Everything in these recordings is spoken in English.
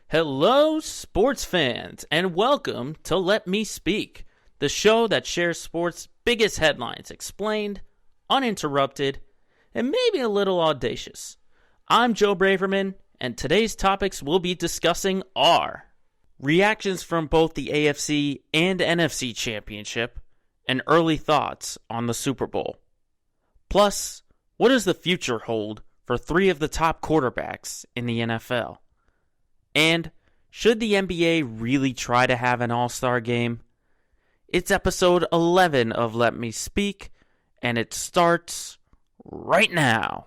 Hello, sports fans, and welcome to Let Me Speak, the show that shares sports' biggest headlines explained, uninterrupted, and maybe a little audacious. I'm Joe Braverman, and today's topics we'll be discussing are reactions from both the AFC and NFC Championship, and early thoughts on the Super Bowl. Plus, what does the future hold for three of the top quarterbacks in the NFL? And should the NBA really try to have an all-star game? It's episode 11 of Let Me Speak, and it starts right now.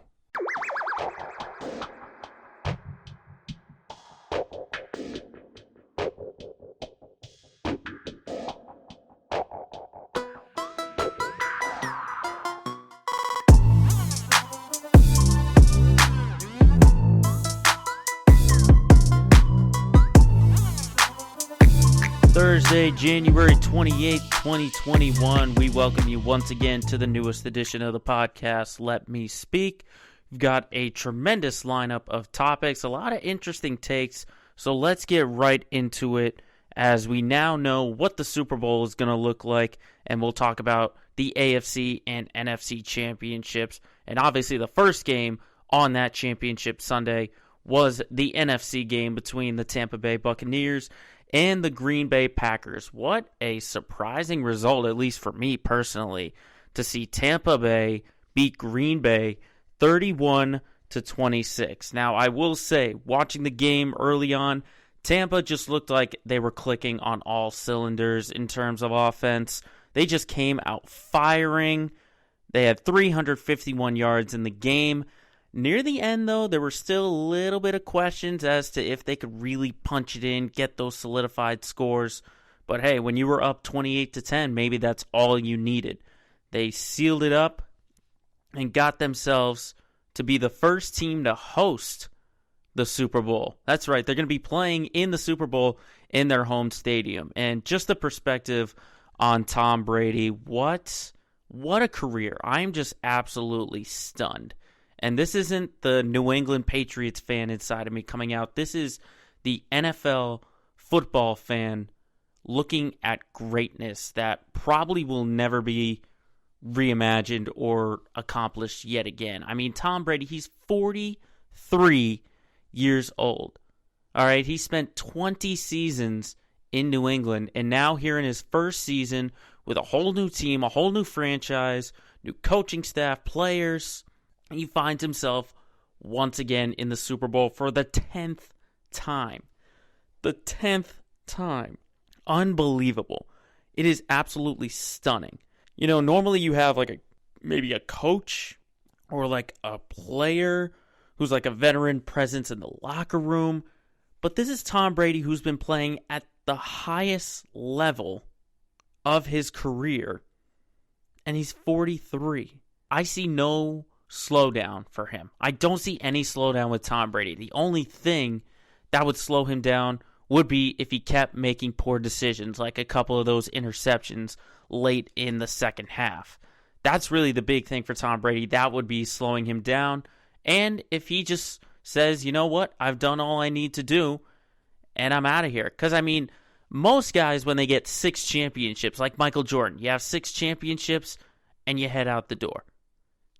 Thursday, January 28th, 2021. We welcome you once again to the newest edition of the podcast, Let Me Speak. We've got a tremendous lineup of topics, a lot of interesting takes, so let's get right into it as we now know what the Super Bowl is going to look like, and we'll talk about the AFC and NFC Championships. And obviously the first game on that championship Sunday was the NFC game between the Tampa Bay Buccaneers and the Green Bay Packers. What a surprising result, at least for me personally, to see Tampa Bay beat Green Bay 31-26. Now, I will say, watching the game early on, Tampa just looked like they were clicking on all cylinders in terms of offense. They just came out firing. They had 351 yards in the game. Near the end, though, there were still a little bit of questions as to if they could really punch it in, get those solidified scores. But hey, when you were up 28-10, maybe that's all you needed. They sealed it up and got themselves to be the first team to host the Super Bowl. That's right, they're going to be playing in the Super Bowl in their home stadium. And just the perspective on Tom Brady, what a career. I'm just absolutely stunned. And this isn't the New England Patriots fan inside of me coming out. This is the NFL football fan looking at greatness that probably will never be reimagined or accomplished yet again. I mean, Tom Brady, he's 43 years old. All right, he spent 20 seasons in New England, and now here in his first season with a whole new team, a whole new franchise, new coaching staff, players, he finds himself once again in the Super Bowl for the 10th time. The 10th time. Unbelievable. It is absolutely stunning. You know, normally you have like maybe a coach or like a player who's like a veteran presence in the locker room. But this is Tom Brady, who's been playing at the highest level of his career. And he's 43. I see no slowdown for him. I don't see any slowdown with Tom Brady. The only thing that would slow him down would be if he kept making poor decisions, like a couple of those interceptions late in the second half. That's really the big thing for Tom Brady. That would be slowing him down. And if he just says, you know what, I've done all I need to do, and I'm out of here. Because, I mean, most guys, when they get 6 championships, like Michael Jordan, you have 6 championships, and you head out the door.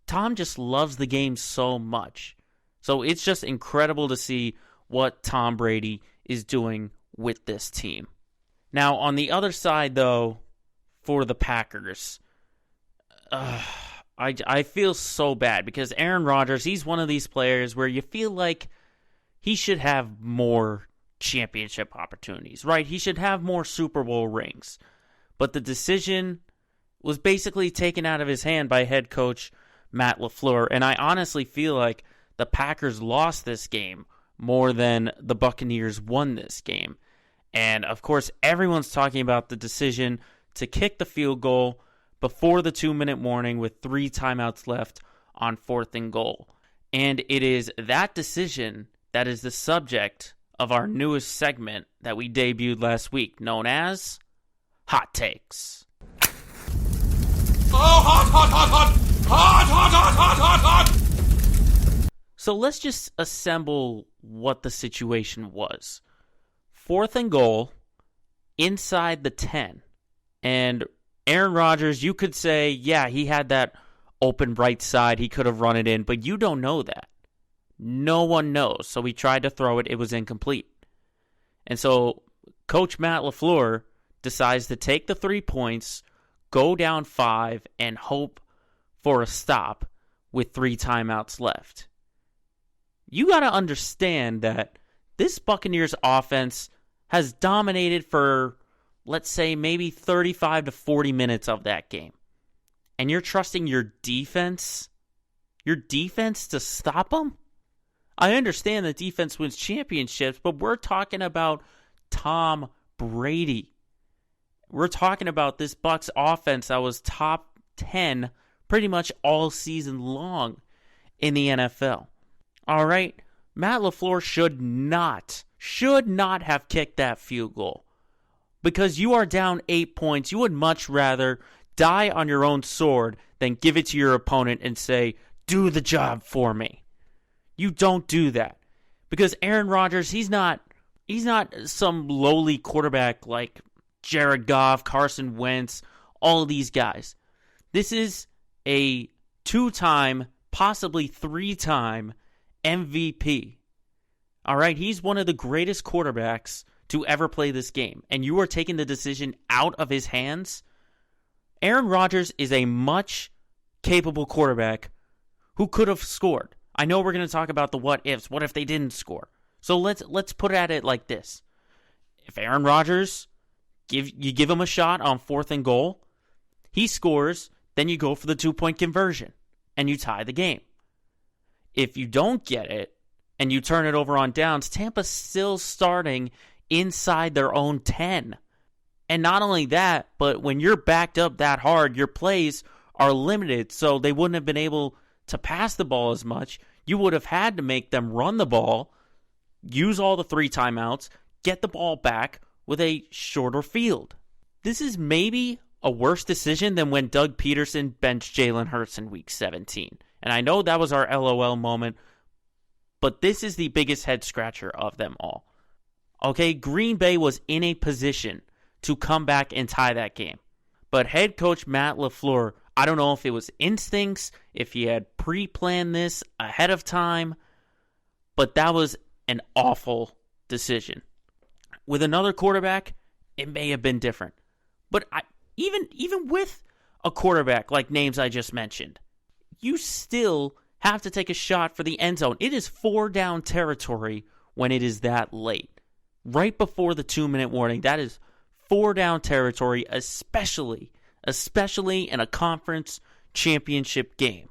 Tom just loves the game so much. So it's just incredible to see what Tom Brady is doing with this team. Now, on the other side, though, for the Packers, I feel so bad because Aaron Rodgers, he's one of these players where you feel like he should have more championship opportunities, right? He should have more Super Bowl rings. But the decision was basically taken out of his hand by head coach Matt LaFleur, and I honestly feel like the Packers lost this game more than the Buccaneers won this game. And, of course, everyone's talking about the decision to kick the field goal before the 2-minute warning with 3 timeouts left on 4th and goal. And it is that decision that is the subject of our newest segment that we debuted last week, known as Hot Takes. Oh, hot, hot, hot, hot! Hot, hot, hot, hot, hot, hot! So let's just assemble what the situation was. 4th and goal inside the 10. And Aaron Rodgers, you could say, yeah, he had that open right side. He could have run it in, but you don't know that. No one knows. So he tried to throw it. It was incomplete. And so Coach Matt LaFleur decides to take the 3 points, go down 5, and hope for a stop with 3 timeouts left. You got to understand that this Buccaneers offense has dominated for, let's say, maybe 35 to 40 minutes of that game. And you're trusting your defense to stop them? I understand that defense wins championships, but we're talking about Tom Brady. We're talking about this Bucs offense that was top 10 pretty much all season long in the NFL. All right, Matt LaFleur should not have kicked that field goal. Because you are down 8 points, you would much rather die on your own sword than give it to your opponent and say, do the job for me. You don't do that. Because Aaron Rodgers, he's not some lowly quarterback like Jared Goff, Carson Wentz, all of these guys. This is a 2-time, possibly 3-time MVP. All right, he's one of the greatest quarterbacks to ever play this game, and you are taking the decision out of his hands. Aaron Rodgers is a much capable quarterback who could have scored. I know we're going to talk about the what ifs. What if they didn't score? So let's put at it like this. If Aaron Rodgers, you give him a shot on 4th and goal, he scores, then you go for the 2-point conversion, and you tie the game. If you don't get it, and you turn it over on downs, Tampa's still starting inside their own 10. And not only that, but when you're backed up that hard, your plays are limited, so they wouldn't have been able to pass the ball as much. You would have had to make them run the ball, use all the 3 timeouts, get the ball back with a shorter field. This is maybe a worse decision than when Doug Peterson benched Jalen Hurts in Week 17. And I know that was our LOL moment, but this is the biggest head-scratcher of them all. Okay, Green Bay was in a position to come back and tie that game. But head coach Matt LaFleur, I don't know if it was instincts, if he had pre-planned this ahead of time, but that was an awful decision. With another quarterback, it may have been different. But even with a quarterback like names I just mentioned, you still have to take a shot for the end zone. It is 4-down territory when it is that late. Right before the 2-minute warning, that is 4-down territory, especially in a conference championship game.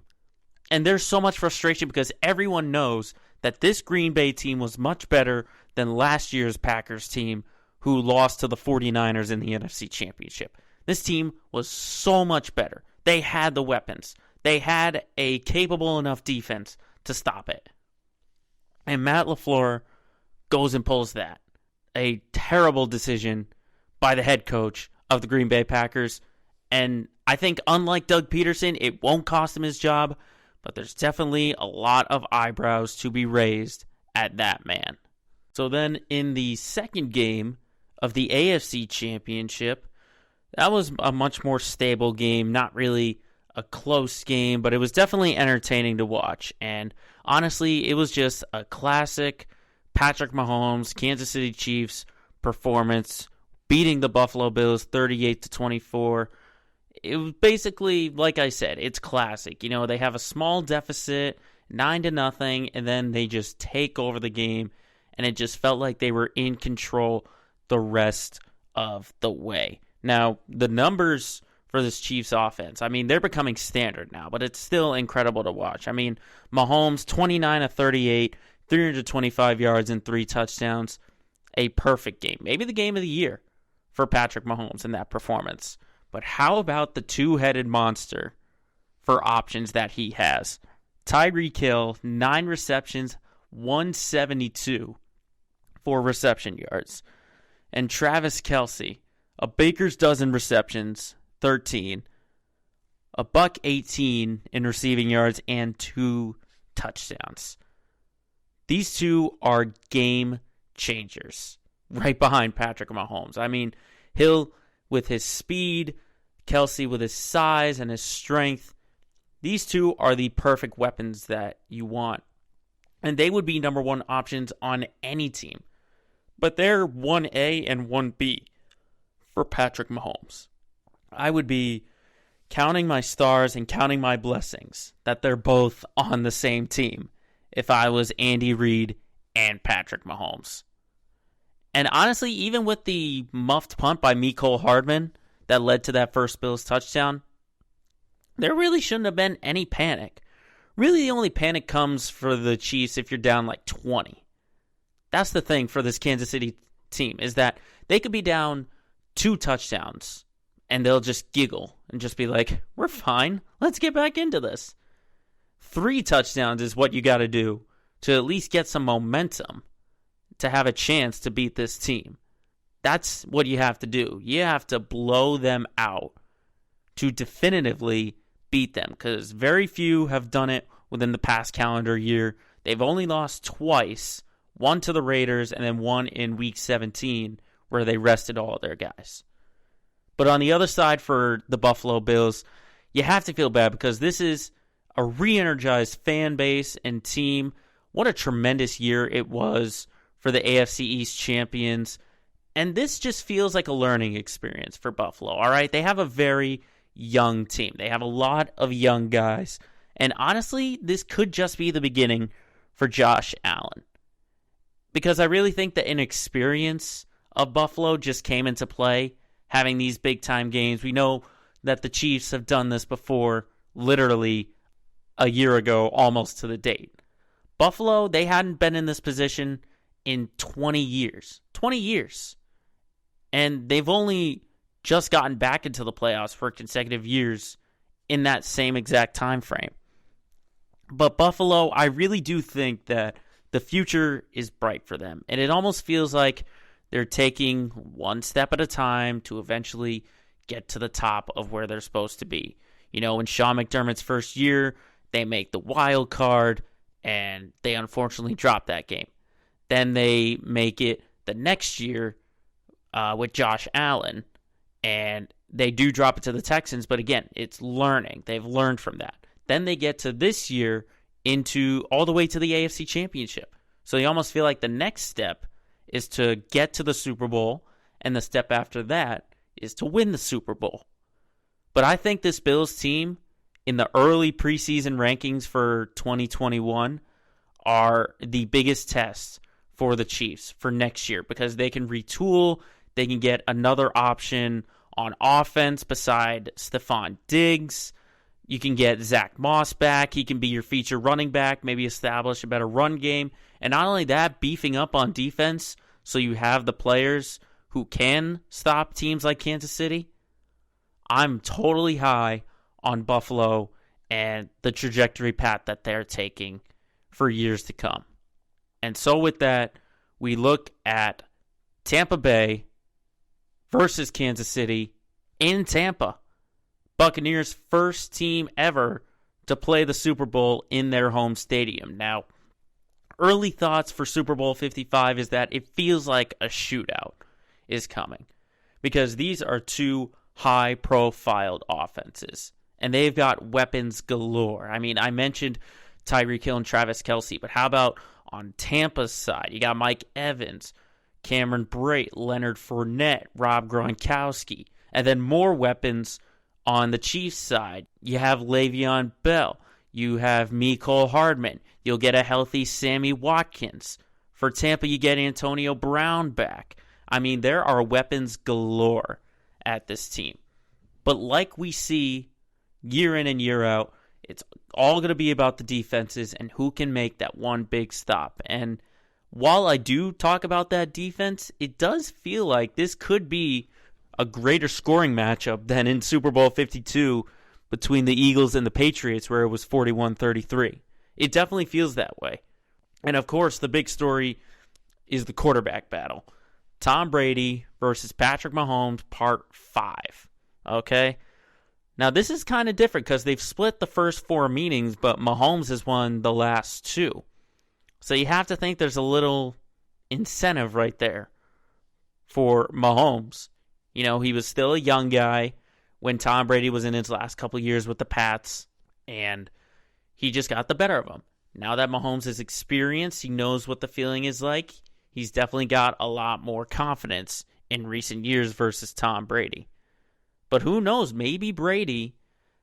And there's so much frustration because everyone knows that this Green Bay team was much better than last year's Packers team who lost to the 49ers in the NFC Championship. This team was so much better. They had the weapons. They had a capable enough defense to stop it. And Matt LaFleur goes and pulls that. A terrible decision by the head coach of the Green Bay Packers. And I think unlike Doug Peterson, it won't cost him his job, but there's definitely a lot of eyebrows to be raised at that man. So then in the second game of the AFC Championship, that was a much more stable game, not really a close game, but it was definitely entertaining to watch. And honestly, it was just a classic Patrick Mahomes, Kansas City Chiefs performance, beating the Buffalo Bills 38-24. It was basically, like I said, it's classic. You know, they have a small deficit, 9-0, and then they just take over the game, and it just felt like they were in control the rest of the way. Now, the numbers for this Chiefs offense, I mean, they're becoming standard now, but it's still incredible to watch. I mean, Mahomes, 29 of 38, 325 yards and 3 touchdowns. A perfect game. Maybe the game of the year for Patrick Mahomes in that performance. But how about the two-headed monster for options that he has? Tyreek Hill, 9 receptions, 172 for reception yards. And Travis Kelce, a baker's dozen receptions, 13, a $118 in receiving yards, and 2 touchdowns. These two are game changers. right behind Patrick Mahomes. I mean, Hill with his speed, Kelsey with his size and his strength. These two are the perfect weapons that you want. And they would be number one options on any team. But they're 1A and 1B for Patrick Mahomes. I would be counting my stars and counting my blessings that they're both on the same team if I was Andy Reid and Patrick Mahomes. And honestly, even with the muffed punt by Mecole Hardman that led to that first Bills touchdown, there really shouldn't have been any panic. Really, the only panic comes for the Chiefs if you're down like 20. That's the thing for this Kansas City team, is that they could be down 2 touchdowns and they'll just giggle and just be like, we're fine. Let's get back into this. 3 touchdowns is what you got to do to at least get some momentum to have a chance to beat this team. That's what you have to do. You have to blow them out to definitively beat them, because very few have done it within the past calendar year. They've only lost twice, one to the Raiders and then one in Week 17 where they rested all of their guys. But on the other side for the Buffalo Bills, you have to feel bad because this is a re-energized fan base and team. What a tremendous year it was for the AFC East champions. And this just feels like a learning experience for Buffalo, all right? They have a very young team. They have a lot of young guys. And honestly, this could just be the beginning for Josh Allen. Because I really think the inexperience of Buffalo just came into play, having these big-time games. We know that the Chiefs have done this before, literally a year ago, almost to the date. Buffalo, they hadn't been in this position in 20 years. 20 years. And they've only just gotten back into the playoffs for consecutive years in that same exact time frame. But Buffalo, I really do think that the future is bright for them. And it almost feels like they're taking one step at a time to eventually get to the top of where they're supposed to be. You know, in Sean McDermott's first year, they make the wild card, and they unfortunately drop that game. Then they make it the next year with Josh Allen, and they do drop it to the Texans, but again, it's learning. They've learned from that. Then they get to this year into all the way to the AFC Championship. So you almost feel like the next step is to get to the Super Bowl, and the step after that is to win the Super Bowl. But I think this Bills team, in the early preseason rankings for 2021, are the biggest test for the Chiefs for next year, because they can retool, they can get another option on offense beside Stephon Diggs. You can get Zach Moss back. He can be your feature running back, maybe establish a better run game. And not only that, beefing up on defense so you have the players who can stop teams like Kansas City. I'm totally high on Buffalo and the trajectory path that they're taking for years to come. And so with that, we look at Tampa Bay versus Kansas City in Tampa. Buccaneers' first team ever to play the Super Bowl in their home stadium. Now, early thoughts for Super Bowl 55 is that it feels like a shootout is coming, because these are two high-profiled offenses, and they've got weapons galore. I mean, I mentioned Tyreek Hill and Travis Kelce, but how about on Tampa's side? You got Mike Evans, Cameron Brate, Leonard Fournette, Rob Gronkowski, and then more weapons on the Chiefs side. You have Le'Veon Bell. You have Mecole Hardman. You'll get a healthy Sammy Watkins. For Tampa, you get Antonio Brown back. I mean, there are weapons galore at this team. But like we see year in and year out, it's all going to be about the defenses and who can make that one big stop. And while I do talk about that defense, it does feel like this could be a greater scoring matchup than in Super Bowl 52 between the Eagles and the Patriots, where it was 41-33. It definitely feels that way. And of course, the big story is the quarterback battle. Tom Brady versus Patrick Mahomes, part 5. Okay? Now, this is kind of different because they've split the first 4 meetings, but Mahomes has won the last 2. So you have to think there's a little incentive right there for Mahomes. You know, he was still a young guy when Tom Brady was in his last couple years with the Pats, and he just got the better of him. Now that Mahomes is experienced, he knows what the feeling is like. He's definitely got a lot more confidence in recent years versus Tom Brady. But who knows? Maybe Brady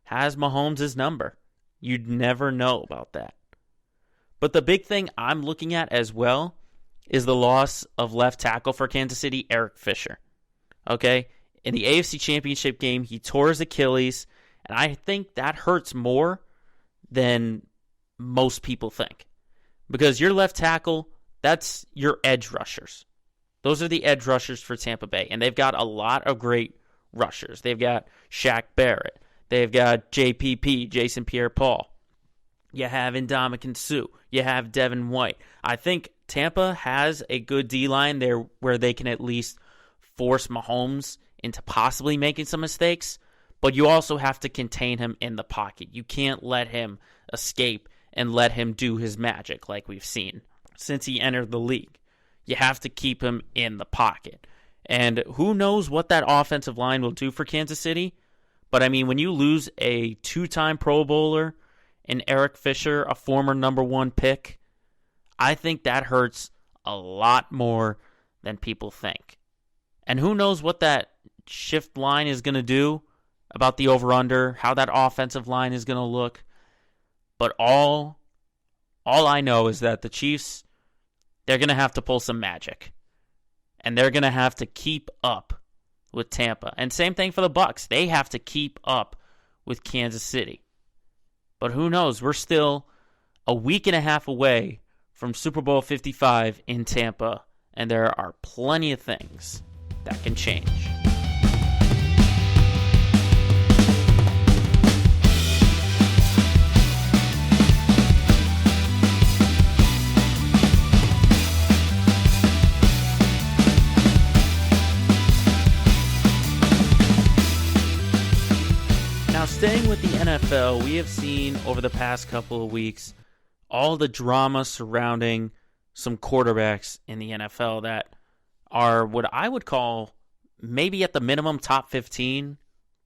has Mahomes' number. You'd never know about that. But the big thing I'm looking at as well is the loss of left tackle for Kansas City, Eric Fisher. Okay? In the AFC Championship game, he tore his Achilles, and I think that hurts more than most people think. Because your left tackle, that's your edge rushers. Those are the edge rushers for Tampa Bay, and they've got a lot of great rushers. They've got Shaq Barrett. They've got JPP, Jason Pierre-Paul. You have Ndamukong Suh. You have Devin White. I think Tampa has a good D-line there where they can at least force Mahomes into possibly making some mistakes, but you also have to contain him in the pocket. You can't let him escape and let him do his magic like we've seen since he entered the league. You have to keep him in the pocket. And who knows what that offensive line will do for Kansas City? But, I mean, when you lose a two-time Pro Bowler and Eric Fisher, a former number one pick, I think that hurts a lot more than people think. And who knows what that shift line is going to do about the over-under, how that offensive line is going to look. But all I know is that the Chiefs, they're going to have to pull some magic. And they're going to have to keep up with Tampa. And same thing for the Bucs. They have to keep up with Kansas City. But who knows? We're still a week and a half away from Super Bowl 55 in Tampa. And there are plenty of things that can change. Staying with the NFL, we have seen over the past couple of weeks all the drama surrounding some quarterbacks in the NFL that are what I would call maybe at the minimum top 15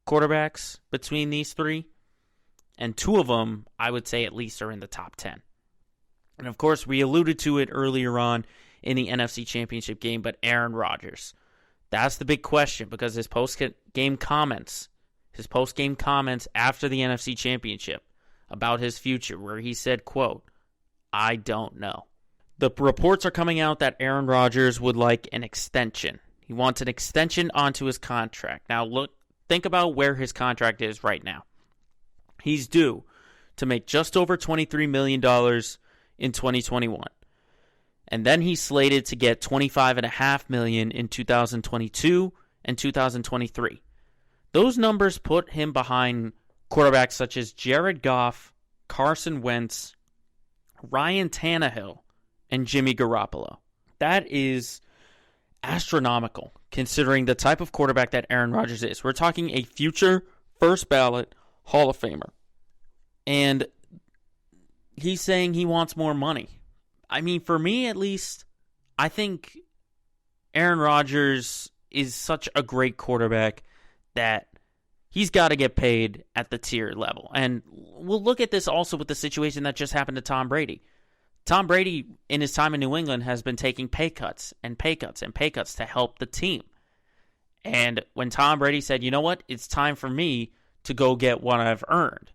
quarterbacks between these three. And two of them, I would say at least, are in the top 10. And of course, we alluded to it earlier on in the NFC Championship game, but Aaron Rodgers. That's the big question because his post-game comments after the NFC Championship about his future, where he said, quote, "I don't know." The reports are coming out that Aaron Rodgers would like an extension. He wants an extension onto his contract. Now, think about where his contract is right now. He's due to make just over $23 million in 2021. And then he's slated to get $25.5 million in 2022 and 2023. Those numbers put him behind quarterbacks such as Jared Goff, Carson Wentz, Ryan Tannehill, and Jimmy Garoppolo. That is astronomical considering the type of quarterback that Aaron Rodgers is. We're talking a future first ballot Hall of Famer. And he's saying he wants more money. I mean, for me at least, I think Aaron Rodgers is such a great quarterback that he's got to get paid at the tier level. And we'll look at this also with the situation that just happened to Tom Brady. Tom Brady, in his time in New England, has been taking pay cuts and pay cuts and pay cuts to help the team. And when Tom Brady said, you know what, it's time for me to go get what I've earned.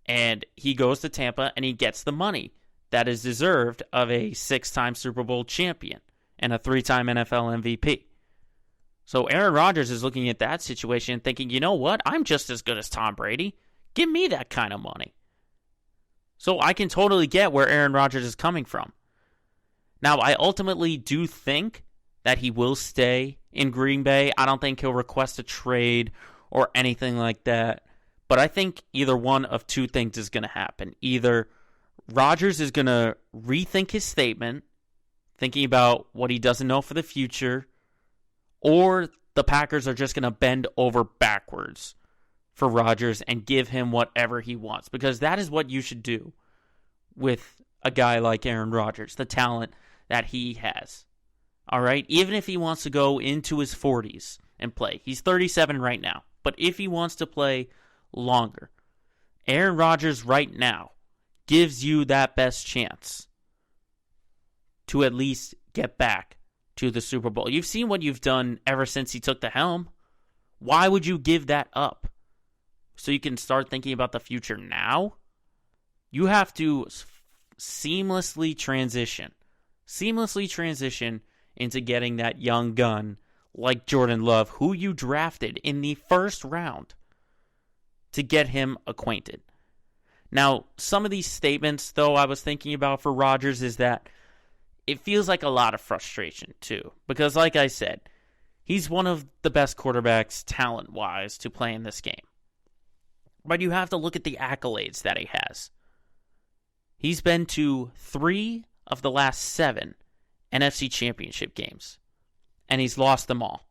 And he goes to Tampa and he gets the money that is deserved of a 6-time Super Bowl champion and a 3-time NFL MVP. So Aaron Rodgers is looking at that situation and thinking, you know what? I'm just as good as Tom Brady. Give me that kind of money. So I can totally get where Aaron Rodgers is coming from. Now, I ultimately do think that he will stay in Green Bay. I don't think he'll request a trade or anything like that. But I think either one of two things is going to happen. Either Rodgers is going to rethink his statement, thinking about what he doesn't know for the future, or the Packers are just going to bend over backwards for Rodgers and give him whatever he wants. Because that is what you should do with a guy like Aaron Rodgers, the talent that he has. All right? Even if he wants to go into his 40s and play. He's 37 right now. But if he wants to play longer, Aaron Rodgers right now gives you that best chance to at least get back to the Super Bowl. You've seen what you've done ever since he took the helm. Why would you give that up? So you can start thinking about the future now? You have to seamlessly transition into getting that young gun like Jordan Love, who you drafted in the first round, to get him acquainted. Now, some of these statements, though, I was thinking about for Rodgers is that it feels like a lot of frustration, too. Because, like I said, he's one of the best quarterbacks, talent-wise, to play in this game. But you have to look at the accolades that he has. He's been to 3 of the last 7 NFC Championship games, and he's lost them all.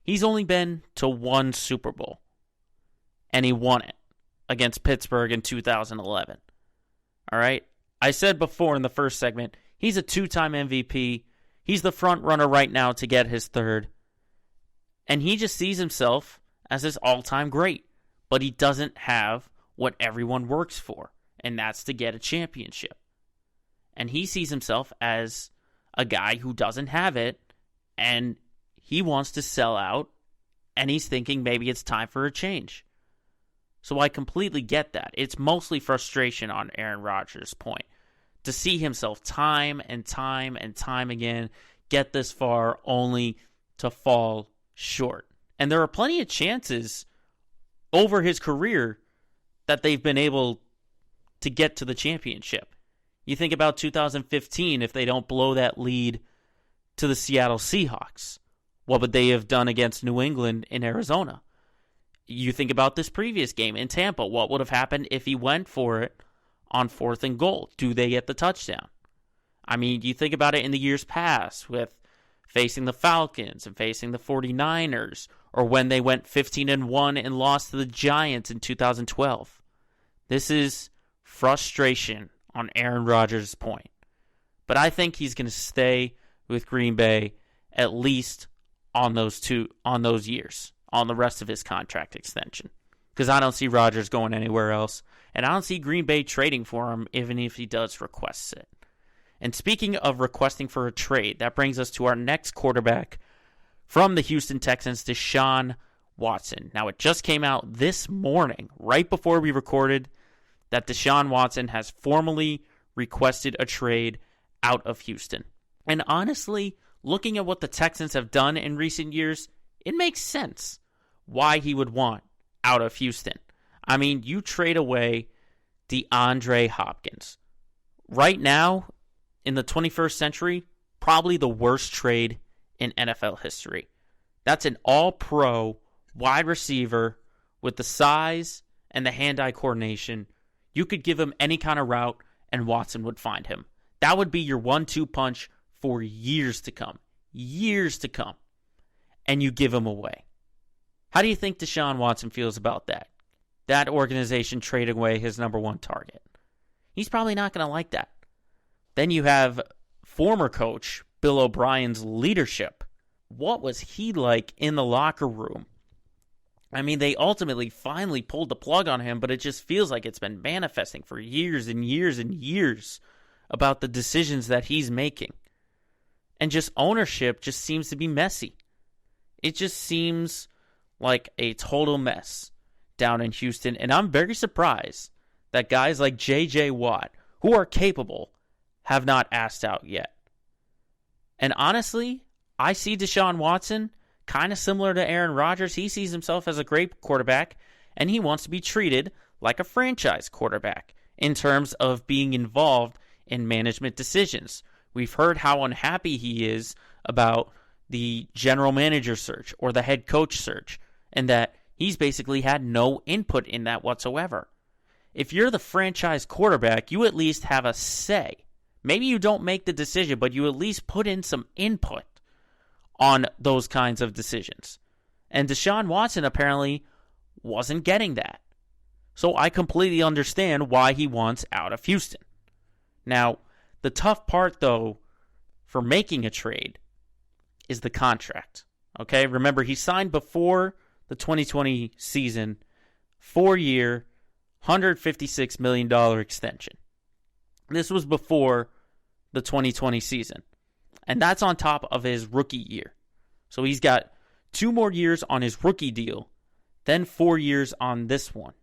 He's only been to 1 Super Bowl, and he won it against Pittsburgh in 2011. All right? I said before in the first segment, he's a 2-time MVP. He's the front runner right now to get his 3rd. And he just sees himself as his all-time great. But he doesn't have what everyone works for, and that's to get a championship. And he sees himself as a guy who doesn't have it, and he wants to sell out, and he's thinking maybe it's time for a change. So I completely get that. It's mostly frustration on Aaron Rodgers' point. To see himself time and time and time again get this far only to fall short. And there are plenty of chances over his career that they've been able to get to the championship. You think about 2015, if they don't blow that lead to the Seattle Seahawks, what would they have done against New England in Arizona? You think about this previous game in Tampa, what would have happened if he went for it on 4th and goal? Do they get the touchdown? I mean, you think about it in the years past with facing the Falcons and facing the 49ers, or when they went 15-1 and lost to the Giants in 2012. This is frustration on Aaron Rodgers' point. But I think he's going to stay with Green Bay at least on those years, on the rest of his contract extension. Because I don't see Rodgers going anywhere else, and I don't see Green Bay trading for him even if he does request it. And speaking of requesting for a trade, that brings us to our next quarterback from the Houston Texans, Deshaun Watson. Now, it just came out this morning, right before we recorded, that Deshaun Watson has formally requested a trade out of Houston. And honestly, looking at what the Texans have done in recent years, it makes sense why he would want out of Houston. I mean, you trade away DeAndre Hopkins. Right now, in the 21st century, probably the worst trade in NFL history. That's an all-pro wide receiver with the size and the hand-eye coordination. You could give him any kind of route, and Watson would find him. That would be your 1-2 punch for years to come. Years to come. And you give him away. How do you think Deshaun Watson feels about that? That organization trading away his number 1 target. He's probably not going to like that. Then you have former coach Bill O'Brien's leadership. What was he like in the locker room? I mean, they ultimately finally pulled the plug on him, but it just feels like it's been manifesting for years and years and years about the decisions that he's making. And just ownership just seems to be messy. It just seems like a total mess down in Houston. And I'm very surprised that guys like J.J. Watt, who are capable, have not asked out yet. And honestly, I see Deshaun Watson kind of similar to Aaron Rodgers. He sees himself as a great quarterback, and he wants to be treated like a franchise quarterback in terms of being involved in management decisions. We've heard how unhappy he is about the general manager search or the head coach search, and that he's basically had no input in that whatsoever. If you're the franchise quarterback, you at least have a say. Maybe you don't make the decision, but you at least put in some input on those kinds of decisions. And Deshaun Watson apparently wasn't getting that. So I completely understand why he wants out of Houston. Now, the tough part, though, for making a trade is the contract. Okay, remember, he signed before the 2020 season, 4-year, $156 million extension. This was before the 2020 season. And that's on top of his rookie year. So he's got 2 more years on his rookie deal, then 4 years on this one.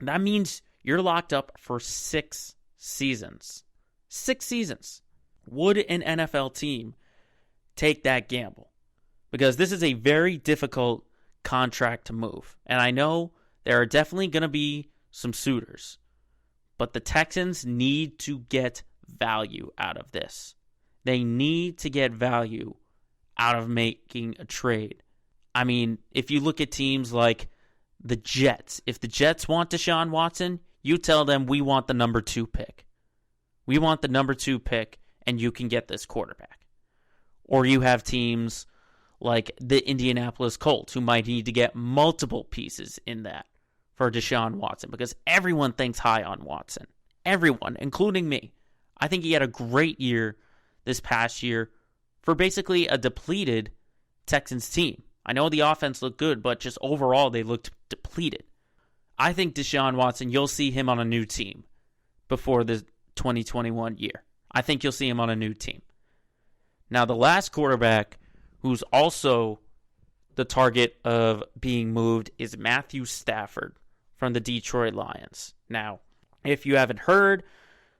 That means you're locked up for 6 seasons. 6 seasons. Would an NFL team take that gamble? Because this is a very difficult contract to move. And I know there are definitely going to be some suitors. But the Texans need to get value out of this. They need to get value out of making a trade. I mean, if you look at teams like the Jets, if the Jets want Deshaun Watson, you tell them we want the number 2 pick. We want the number 2 pick, and you can get this quarterback. Or you have teams like the Indianapolis Colts, who might need to get multiple pieces in that for Deshaun Watson, because everyone thinks high on Watson. Everyone, including me. I think he had a great year this past year for basically a depleted Texans team. I know the offense looked good, but just overall they looked depleted. I think Deshaun Watson, you'll see him on a new team before the 2021 year. I think you'll see him on a new team. Now, the last quarterback who's also the target of being moved is Matthew Stafford from the Detroit Lions. Now, if you haven't heard,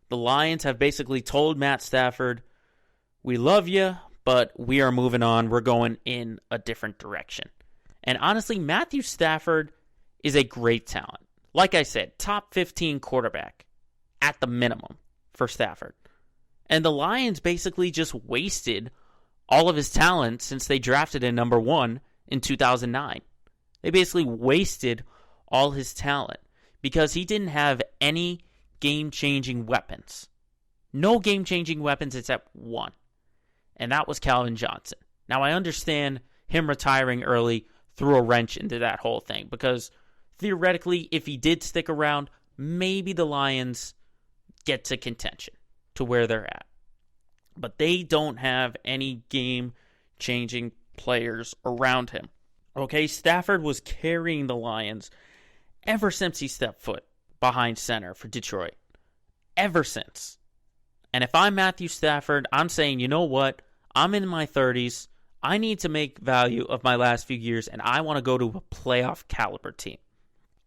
the Lions have basically told Matt Stafford, we love you, but we are moving on. We're going in a different direction. And honestly, Matthew Stafford is a great talent. Like I said, top 15 quarterback at the minimum for Stafford. And the Lions basically just wasted all of his talent since they drafted him number 1 in 2009. They basically wasted all his talent because he didn't have any game-changing weapons. No game-changing weapons except one. And that was Calvin Johnson. Now, I understand him retiring early threw a wrench into that whole thing because theoretically, if he did stick around, maybe the Lions get to contention to where they're at. But they don't have any game-changing players around him. Okay, Stafford was carrying the Lions ever since he stepped foot behind center for Detroit. Ever since. And if I'm Matthew Stafford, I'm saying, you know what? I'm in my 30s. I need to make value of my last few years, and I want to go to a playoff caliber team.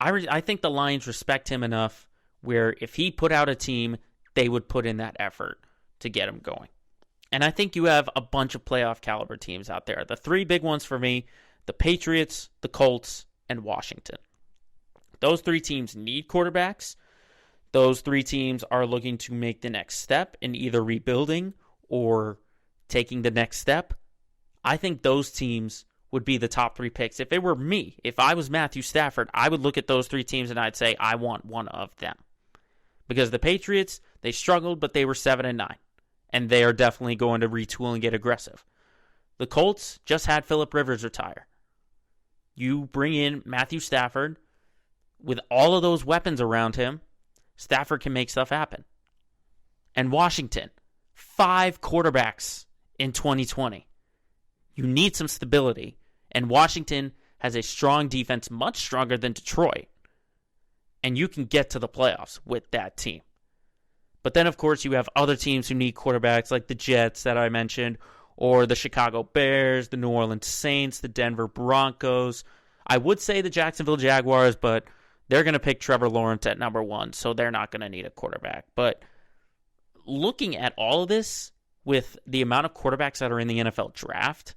I think the Lions respect him enough where if he put out a team, they would put in that effort to get him going. And I think you have a bunch of playoff caliber teams out there. The 3 big ones for me, the Patriots, the Colts, and Washington. Those 3 teams need quarterbacks. Those 3 teams are looking to make the next step in either rebuilding or taking the next step. I think those teams would be the top 3 picks. If it were me, if I was Matthew Stafford, I would look at those 3 teams and I'd say, I want one of them. Because the Patriots, they struggled, but they were 7-9. And they are definitely going to retool and get aggressive. The Colts just had Phillip Rivers retire. You bring in Matthew Stafford with all of those weapons around him, Stafford can make stuff happen. And Washington, 5 quarterbacks in 2020. You need some stability. And Washington has a strong defense, much stronger than Detroit. And you can get to the playoffs with that team. But then, of course, you have other teams who need quarterbacks like the Jets that I mentioned, or the Chicago Bears, the New Orleans Saints, the Denver Broncos. I would say the Jacksonville Jaguars, but they're going to pick Trevor Lawrence at number 1, so they're not going to need a quarterback. But looking at all of this, with the amount of quarterbacks that are in the NFL draft,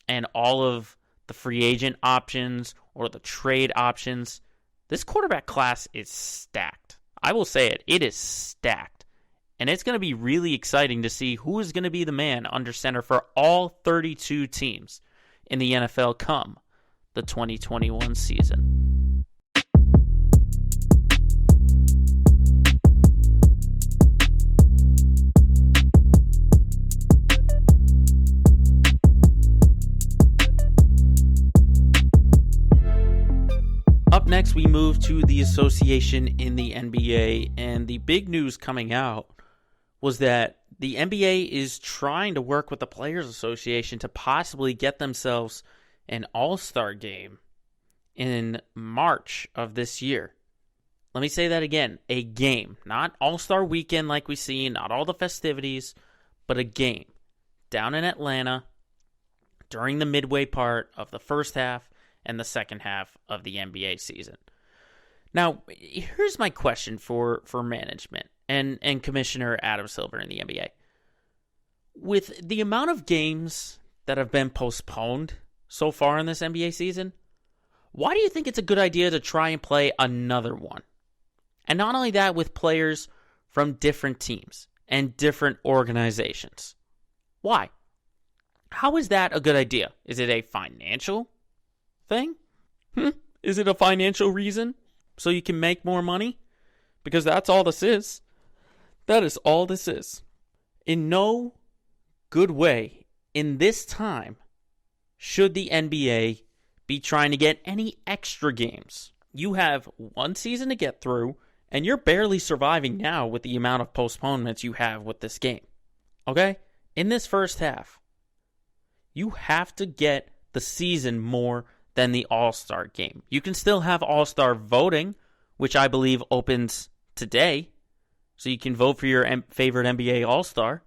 and all of the free agent options or the trade options, this quarterback class is stacked. I will say it. It is stacked. And it's going to be really exciting to see who is going to be the man under center for all 32 teams in the NFL come the 2021 season. Up next, we move to the association in the NBA, and the big news coming out was that the NBA is trying to work with the Players Association to possibly get themselves an All-Star game in March of this year. Let me say that again. A game. Not All-Star Weekend like we see, not all the festivities, but a game down in Atlanta during the midway part of the first half and the second half of the NBA season. Now, here's my question for management and Commissioner Adam Silver in the NBA. With the amount of games that have been postponed so far in this NBA season, why do you think it's a good idea to try and play another one? And not only that, with players from different teams and different organizations. Why? How is that a good idea? Is it a financial thing? Is it a financial reason? So you can make more money? Because that's all this is. That is all this is. In no good way, in this time, should the NBA be trying to get any extra games. You have one season to get through, and you're barely surviving now with the amount of postponements you have with this game. Okay? In this first half, you have to get the season more than the All-Star game. You can still have All-Star voting, which I believe opens today. So you can vote for your favorite NBA All-Star.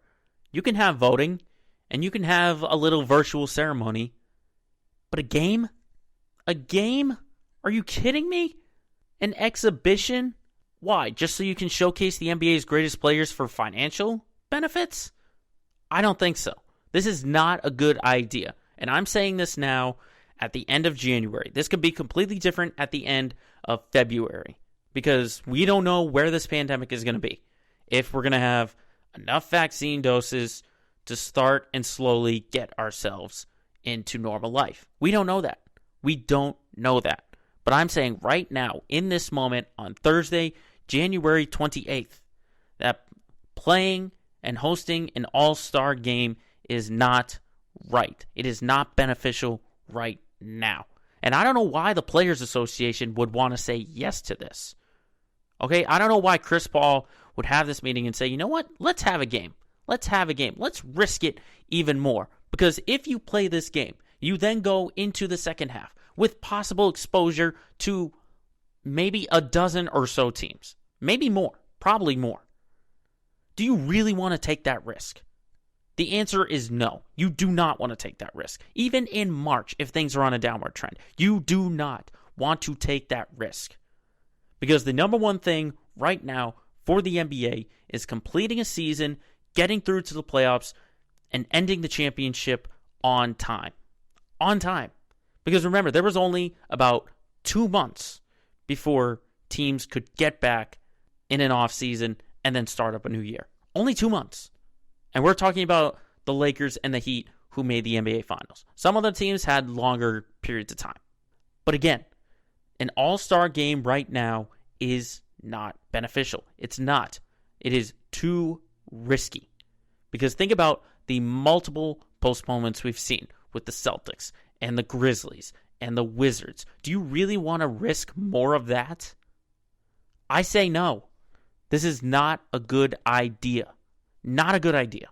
You can have voting, and you can have a little virtual ceremony. But a game? A game? Are you kidding me? An exhibition? Why? Just so you can showcase the NBA's greatest players for financial benefits? I don't think so. This is not a good idea. And I'm saying this now at the end of January. This could be completely different at the end of February. Because we don't know where this pandemic is going to be. If we're going to have enough vaccine doses to start and slowly get ourselves into normal life. We don't know that. We don't know that. But I'm saying right now, in this moment, on Thursday, January 28th, that playing and hosting an all-star game is not right. It is not beneficial right now. And I don't know why the Players Association would want to say yes to this. Okay, I don't know why Chris Paul would have this meeting and say, you know what, let's have a game. Let's have a game. Let's risk it even more. Because if you play this game, you then go into the second half with possible exposure to maybe a dozen or so teams. Maybe more. Probably more. Do you really want to take that risk? The answer is no. You do not want to take that risk. Even in March, if things are on a downward trend, you do not want to take that risk. Because the number one thing right now for the NBA is completing a season, getting through to the playoffs, and ending the championship on time. On time. Because remember, there was only about 2 months before teams could get back in an off season and then start up a new year. Only 2 months. And we're talking about the Lakers and the Heat who made the NBA Finals. Some other teams had longer periods of time. But again, an all-star game right now is not beneficial. It's not. It is too risky. Because think about the multiple postponements we've seen with the Celtics and the Grizzlies and the Wizards. Do you really want to risk more of that? I say no. This is not a good idea. Not a good idea.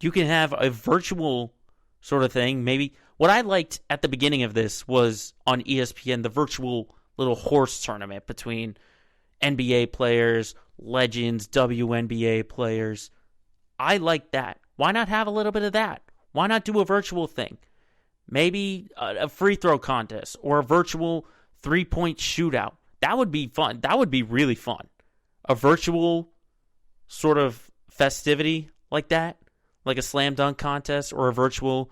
You can have a virtual sort of thing. Maybe what I liked at the beginning of this was on ESPN, the virtual little horse tournament between NBA players, legends, WNBA players. I like that. Why not have a little bit of that? Why not do a virtual thing? Maybe a free throw contest or a virtual 3-point shootout. That would be fun. That would be really fun. A virtual sort of festivity like that, like a slam dunk contest or a virtual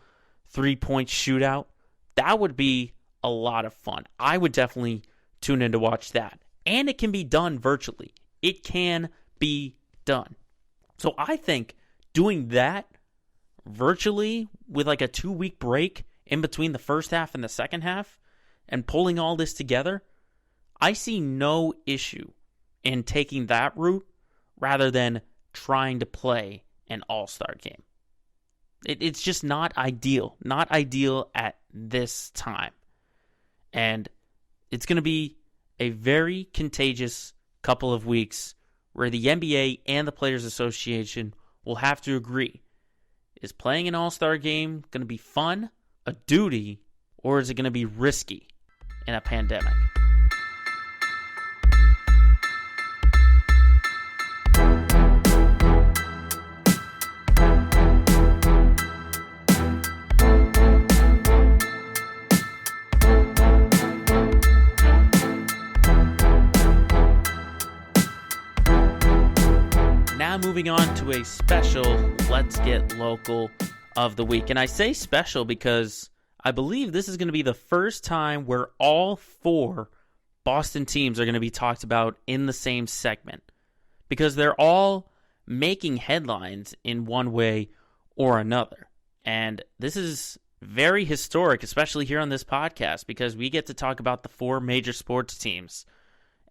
3-point shootout. That would be a lot of fun. I would definitely tune in to watch that. And it can be done virtually. It can be done. So I think doing that virtually with like a 2-week break in between the first half and the second half and pulling all this together, I see no issue in taking that route rather than trying to play an all-star game. It's just not ideal. Not ideal at this time. And it's going to be a very contagious couple of weeks where the NBA and the Players Association will have to agree. Is playing an all-star game going to be fun, a duty, or is it going to be risky in a pandemic? Now moving on to a special Let's Get Local of the week. And I say special because I believe this is going to be the first time where all 4 Boston teams are going to be talked about in the same segment. Because they're all making headlines in one way or another. And this is very historic, especially here on this podcast, because we get to talk about the 4 major sports teams.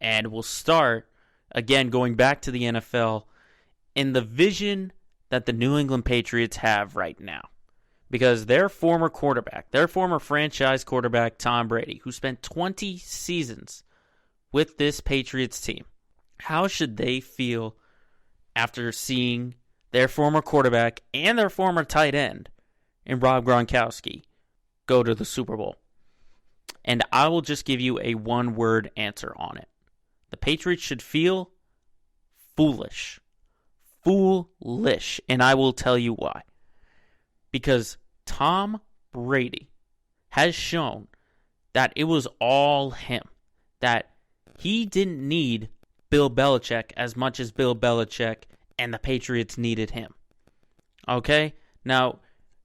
And we'll start, again, going back to the NFL, in the vision that the New England Patriots have right now. Because their former quarterback, their former franchise quarterback, Tom Brady, who spent 20 seasons with this Patriots team, how should they feel after seeing their former quarterback and their former tight end in Rob Gronkowski go to the Super Bowl? And I will just give you a one-word answer on it. The Patriots should feel foolish. Foolish. And I will tell you why. Because Tom Brady has shown that it was all him. That he didn't need Bill Belichick as much as Bill Belichick and the Patriots needed him. Okay? Now,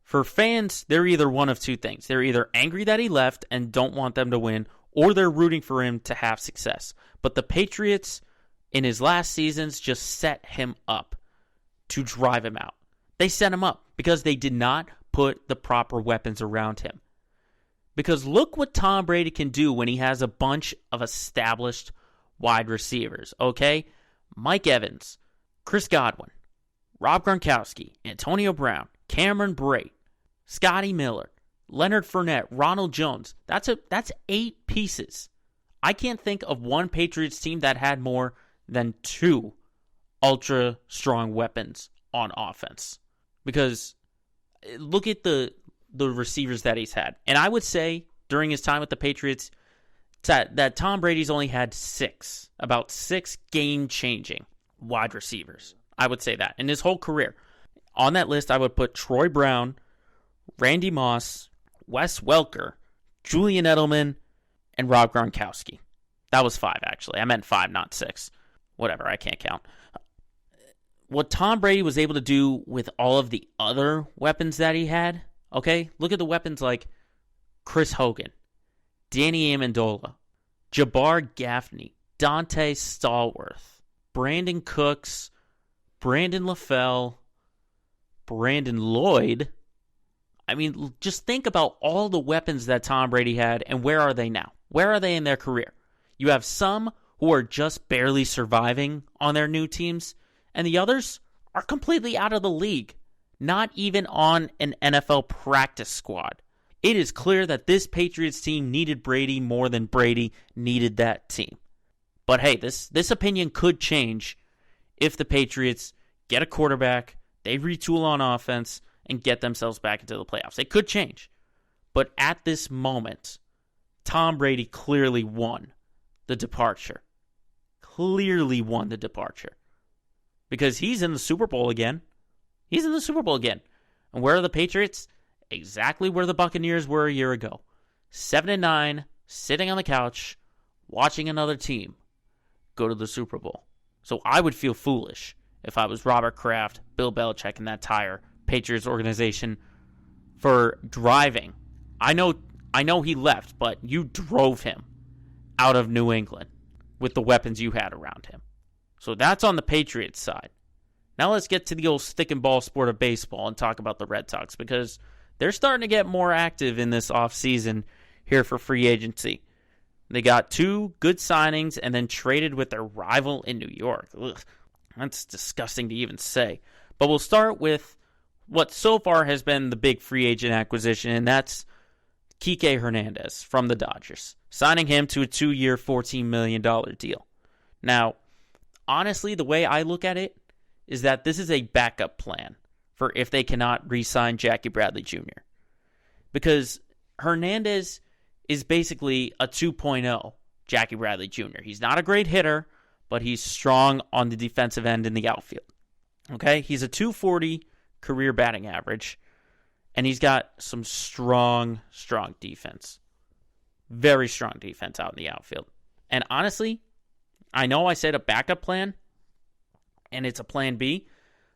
for fans, they're either one of two things. They're either angry that he left and don't want them to win, or they're rooting for him to have success. But the Patriots, in his last seasons, just set him up to drive him out. They set him up because they did not put the proper weapons around him. Because look what Tom Brady can do when he has a bunch of established wide receivers, okay? Mike Evans, Chris Godwin, Rob Gronkowski, Antonio Brown, Cameron Brate, Scotty Miller, Leonard Fournette, Ronald Jones. That's 8 pieces. I can't think of one Patriots team that had more than 2 ultra strong weapons on offense. Because look at the receivers that he's had. And I would say during his time with the Patriots that Tom Brady's only had 6, about 6 game-changing wide receivers. I would say that in his whole career. On that list, I would put Troy Brown, Randy Moss, Wes Welker, Julian Edelman, and Rob Gronkowski. That was 5, actually. I meant 5, not 6. Whatever, I can't count. What Tom Brady was able to do with all of the other weapons that he had, okay? Look at the weapons like Chris Hogan, Danny Amendola, Jabbar Gaffney, Dante Stallworth, Brandon Cooks, Brandon LaFell, Brandon Lloyd. I mean, just think about all the weapons that Tom Brady had, and where are they now? Where are they in their career? You have some who are just barely surviving on their new teams, and the others are completely out of the league, not even on an NFL practice squad. It is clear that this Patriots team needed Brady more than Brady needed that team. But hey, this opinion could change if the Patriots get a quarterback, they retool on offense, and get themselves back into the playoffs. It could change. But at this moment, Tom Brady clearly won the departure. Clearly won the departure. Because he's in the Super Bowl again. He's in the Super Bowl again. And where are the Patriots? Exactly where the Buccaneers were a year ago. 7-9, sitting on the couch, watching another team go to the Super Bowl. So I would feel foolish if I was Robert Kraft, Bill Belichick, and that entire Patriots organization for driving. I know he left, but you drove him out of New England with the weapons you had around him. So that's on the Patriots side. Now let's get to the old stick and ball sport of baseball and talk about the Red Sox, because they're starting to get more active in this offseason here for free agency. They got 2 good signings and then traded with their rival in New York. Ugh, that's disgusting to even say. But we'll start with what so far has been the big free agent acquisition, and that's Kike Hernandez from the Dodgers, signing him to a 2-year, $14 million deal. Now, honestly, the way I look at it is that this is a backup plan for if they cannot re-sign Jackie Bradley Jr. Because Hernandez is basically a 2.0 Jackie Bradley Jr. He's not a great hitter, but he's strong on the defensive end in the outfield. Okay? He's a 240 career batting average, and he's got some strong defense. Very strong defense out in the outfield. And honestly, I know I said a backup plan, and it's a plan B,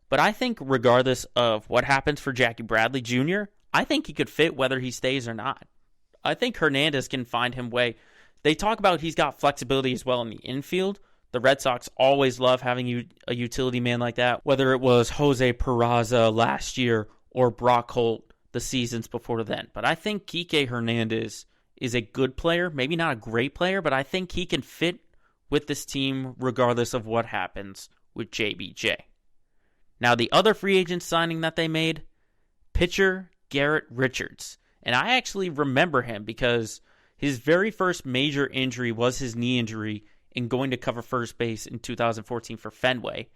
but I think regardless of what happens for Jackie Bradley Jr., I think he could fit whether he stays or not. I think Hernandez can find him way. They talk about he's got flexibility as well in the infield. The Red Sox always love having a utility man like that, whether it was Jose Peraza last year or Brock Holt the seasons before then. But I think Kike Hernandez is a good player, maybe not a great player, but I think he can fit with this team regardless of what happens with JBJ. Now, the other free agent signing that they made, pitcher Garrett Richards. And I actually remember him because his very first major injury was his knee injury in going to cover first base in 2014 for Fenway.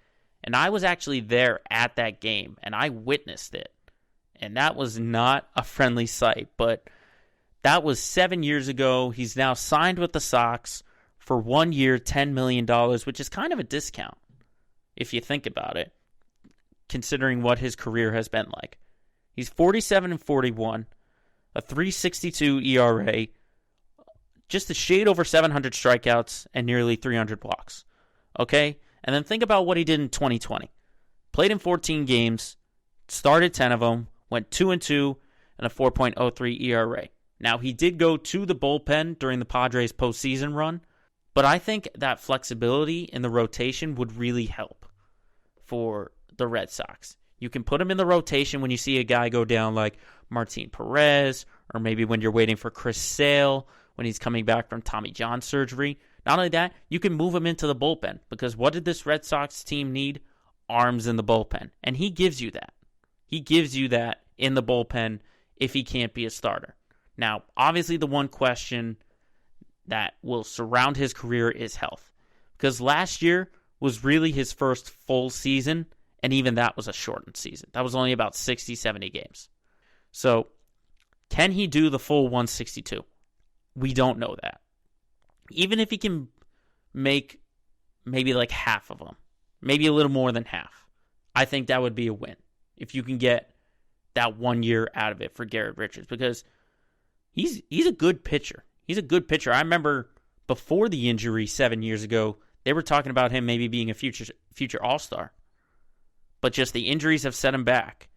And I was actually there at that game, and I witnessed it. And that was not a friendly sight, but that was 7 years ago. He's now signed with the Sox for 1 year, $10 million, which is kind of a discount, if you think about it, considering what his career has been like. He's 47-41, a 3.62 ERA, just a shade over 700 strikeouts, and nearly 300 walks. Okay? And then think about what he did in 2020. Played in 14 games, started 10 of them, went 2-2, and a 4.03 ERA. Now, he did go to the bullpen during the Padres postseason run, but I think that flexibility in the rotation would really help for the Red Sox. You can put him in the rotation when you see a guy go down like Martin Perez, or maybe when you're waiting for Chris Sale when he's coming back from Tommy John surgery. Not only that, you can move him into the bullpen, because what did this Red Sox team need? Arms in the bullpen. And he gives you that. He gives you that in the bullpen if he can't be a starter. Now, obviously the one question that will surround his career is health. Because last year was really his first full season, and even that was a shortened season. That was only about 60, 70 games. So, can he do the full 162? We don't know that. Even if he can make maybe like half of them, maybe a little more than half, I think that would be a win. If you can get that 1 year out of it for Garrett Richards, because he's a good pitcher. He's a good pitcher. I remember before the injury 7 years ago, they were talking about him maybe being a future All-Star. But just the injuries have set him back.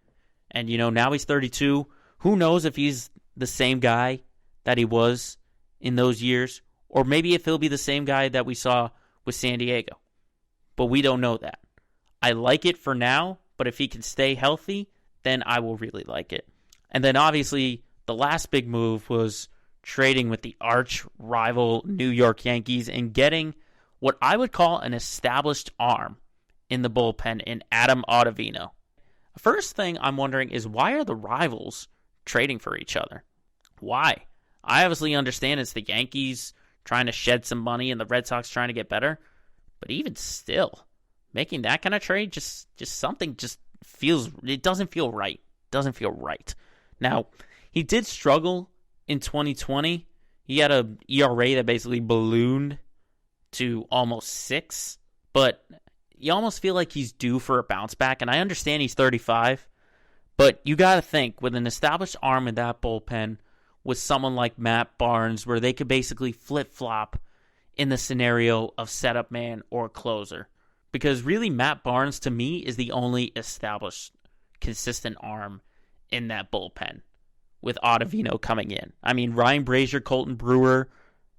And, now he's 32. Who knows if he's the same guy that he was in those years, or maybe if he'll be the same guy that we saw with San Diego. But we don't know that. I like it for now, but if he can stay healthy, then I will really like it. And then obviously, the last big move was trading with the arch rival New York Yankees and getting what I would call an established arm in the bullpen in Adam Ottavino. First thing I'm wondering is, why are the rivals trading for each other? Why? I obviously understand it's the Yankees trying to shed some money and the Red Sox trying to get better, but even still, making that kind of trade, just something just feels, it doesn't feel right. Doesn't feel right. Now, he did struggle in 2020. He had an ERA that basically ballooned to almost 6, but you almost feel like he's due for a bounce back, and I understand he's 35, but you got to think, with an established arm in that bullpen, with someone like Matt Barnes, where they could basically flip-flop in the scenario of setup man or closer. Because really, Matt Barnes, to me, is the only established, consistent arm in that bullpen, with Ottavino coming in. I mean, Ryan Brazier, Colton Brewer,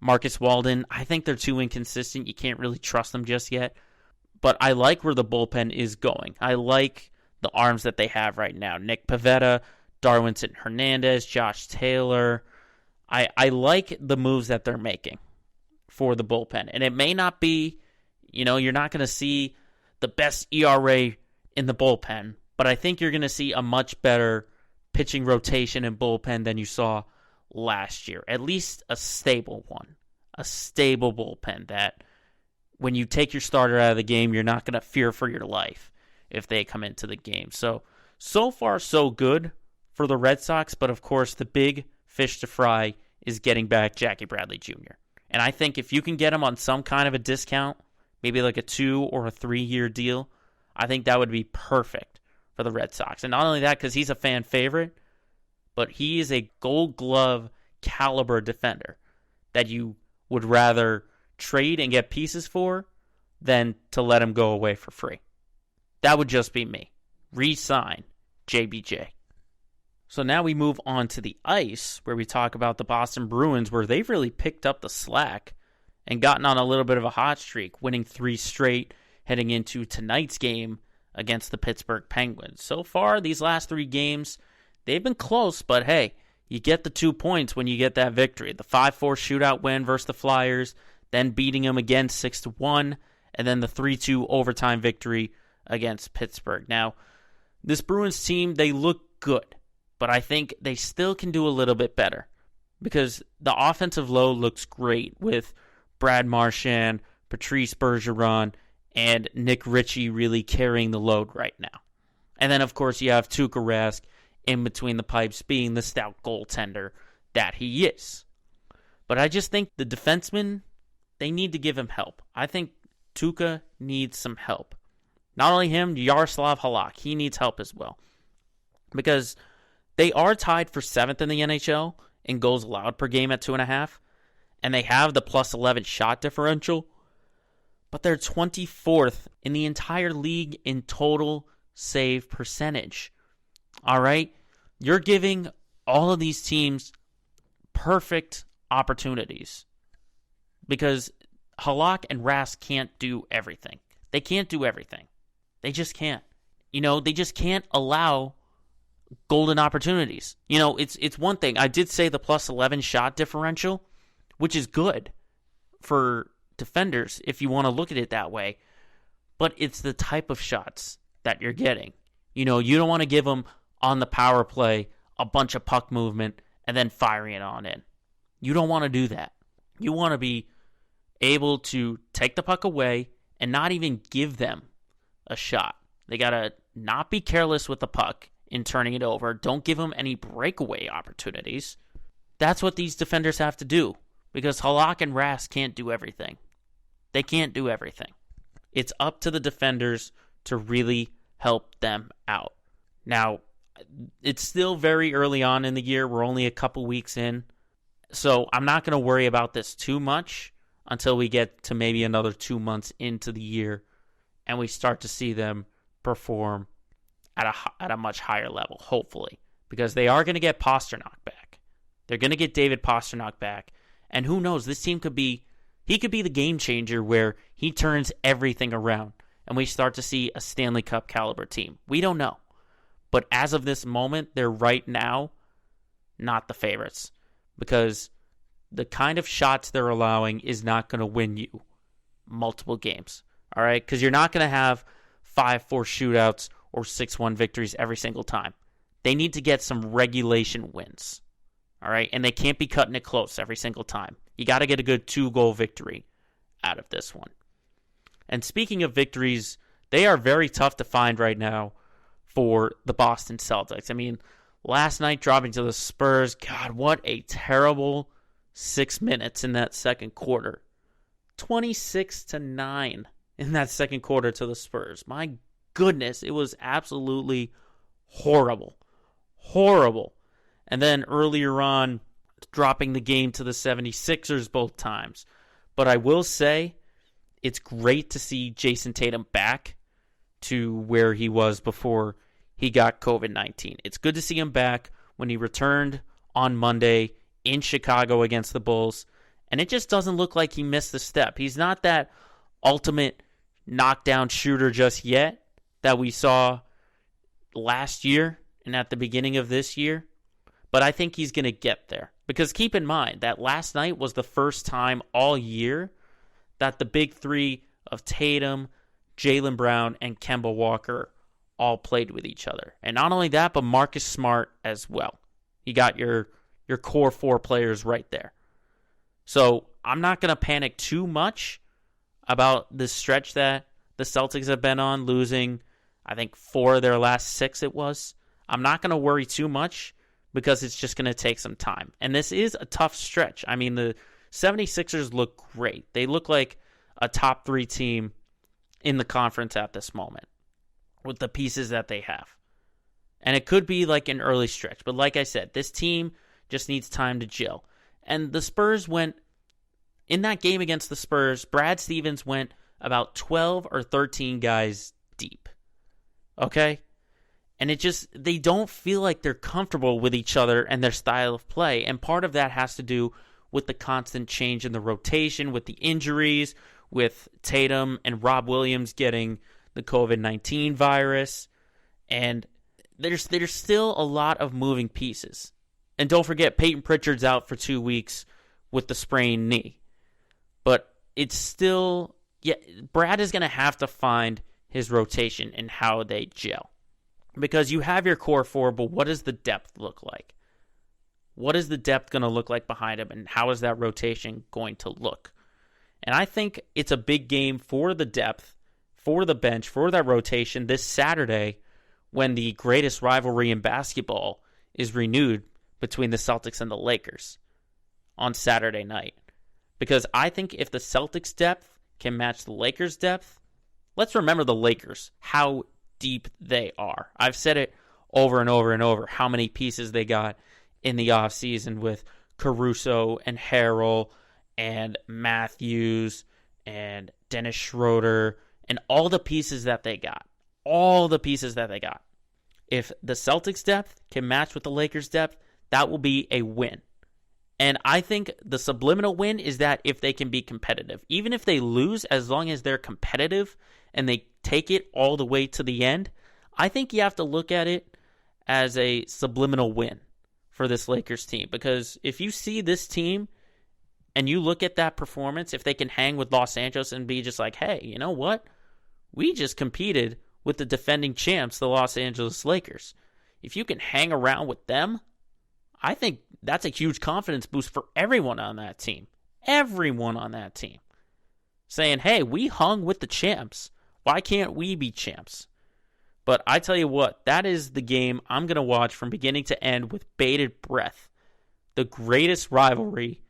Marcus Walden, I think they're too inconsistent. You can't really trust them just yet. But I like where the bullpen is going. I like the arms that they have right now. Nick Pivetta, Darwinson Hernandez, Josh Taylor. I like the moves that they're making for the bullpen. And it may not be, you're not going to see the best ERA in the bullpen, but I think you're going to see a much better pitching rotation and bullpen than you saw last year. At least a stable one. A stable bullpen that when you take your starter out of the game, you're not going to fear for your life. if they come into the game. So far, so good for the Red Sox, but of course, the big fish to fry is getting back Jackie Bradley Jr. And I think if you can get him on some kind of a discount, maybe like a 2 or a 3-year deal, I think that would be perfect for the Red Sox. And not only that, because he's a fan favorite, but he is a Gold Glove caliber defender that you would rather trade and get pieces for than to let him go away for free. That would just be me. Re-sign JBJ. So now we move on to the ice, where we talk about the Boston Bruins, where they've really picked up the slack and gotten on a little bit of a hot streak, winning 3 straight, heading into tonight's game against the Pittsburgh Penguins. So far, these last 3 games, they've been close, but hey, you get the 2 points when you get that victory. The 5-4 shootout win versus the Flyers, then beating them again 6-1, and then the 3-2 overtime victory against Pittsburgh. Now, this Bruins team, they look good, but I think they still can do a little bit better because the offensive load looks great with Brad Marchand, Patrice Bergeron, and Nick Ritchie really carrying the load right now. And then, of course, you have Tuukka Rask in between the pipes being the stout goaltender that he is. But I just think the defensemen, they need to give him help. I think Tuukka needs some help. Not only him, Yaroslav Halak, he needs help as well. Because they are tied for 7th in the NHL in goals allowed per game at 2.5. And they have the plus 11 shot differential. But they're 24th in the entire league in total save percentage. All right? You're giving all of these teams perfect opportunities. Because Halak and Rask can't do everything. They can't do everything. They just can't. They just can't allow golden opportunities. It's one thing. I did say the plus 11 shot differential, which is good for defenders if you want to look at it that way. But it's the type of shots that you're getting. You don't want to give them on the power play a bunch of puck movement and then firing it on in. You don't want to do that. You want to be able to take the puck away and not even give them a shot. They got to not be careless with the puck in turning it over. Don't give them any breakaway opportunities. That's what these defenders have to do because Halak and Rask can't do everything. They can't do everything. It's up to the defenders to really help them out. Now, it's still very early on in the year. We're only a couple weeks in. So I'm not going to worry about this too much until we get to maybe another 2 months into the year and we start to see them perform at a much higher level, hopefully. Because they are going to get Pasternak back. They're going to get David Pasternak back. And who knows, this team could be the game changer where he turns everything around and we start to see a Stanley Cup caliber team. We don't know. But as of this moment, they're right now not the favorites. Because the kind of shots they're allowing is not going to win you multiple games. All right? Because you're not going to have 5-4 shootouts or 6-1 victories every single time. They need to get some regulation wins. All right? And they can't be cutting it close every single time. You got to get a good 2-goal victory out of this one. And speaking of victories, they are very tough to find right now for the Boston Celtics. I mean, last night dropping to the Spurs, God, what a terrible 6 minutes in that second quarter. 26-9 in that second quarter to the Spurs. My goodness, it was absolutely horrible. Horrible. And then earlier on, dropping the game to the 76ers both times. But I will say, it's great to see Jason Tatum back to where he was before he got COVID-19. It's good to see him back when he returned on Monday in Chicago against the Bulls. And it just doesn't look like he missed a step. He's not that ultimate knockdown shooter just yet that we saw last year and at the beginning of this year. But I think he's going to get there. Because keep in mind that last night was the first time all year that the big three of Tatum, Jaylen Brown, and Kemba Walker all played with each other. And not only that, but Marcus Smart as well. You got your core 4 players right there. So I'm not going to panic too much about this stretch that the Celtics have been on, losing, I think 4 of their last 6 it was. I'm not going to worry too much because it's just going to take some time. And this is a tough stretch. I mean, the 76ers look great. They look like a top 3 team in the conference at this moment with the pieces that they have. And it could be like an early stretch. But like I said, this team just needs time to gel. And the Spurs went, in that game against the Spurs, Brad Stevens went about 12 or 13 guys deep. Okay? And they don't feel like they're comfortable with each other and their style of play. And part of that has to do with the constant change in the rotation, with the injuries, with Tatum and Rob Williams getting the COVID-19 virus. And there's still a lot of moving pieces. And don't forget, Peyton Pritchard's out for 2 weeks with the sprained knee. But it's still, Brad is going to have to find his rotation and how they gel. Because you have your core 4, but what does the depth look like? What is the depth going to look like behind him, and how is that rotation going to look? And I think it's a big game for the depth, for the bench, for that rotation this Saturday when the greatest rivalry in basketball is renewed between the Celtics and the Lakers on Saturday night. Because I think if the Celtics' depth can match the Lakers' depth, let's remember the Lakers, how deep they are. I've said it over and over and over, how many pieces they got in the offseason with Caruso and Harrell and Matthews and Dennis Schroeder and all the pieces that they got. All the pieces that they got. If the Celtics' depth can match with the Lakers' depth, that will be a win. And I think the subliminal win is that if they can be competitive, even if they lose, as long as they're competitive and they take it all the way to the end, I think you have to look at it as a subliminal win for this Lakers team. Because if you see this team and you look at that performance, if they can hang with Los Angeles and be just like, hey, you know what? We just competed with the defending champs, the Los Angeles Lakers. If you can hang around with them, I think that's a huge confidence boost for everyone on that team. Everyone on that team. Saying, hey, we hung with the champs. Why can't we be champs? But I tell you what, that is the game I'm going to watch from beginning to end with bated breath. The greatest rivalry,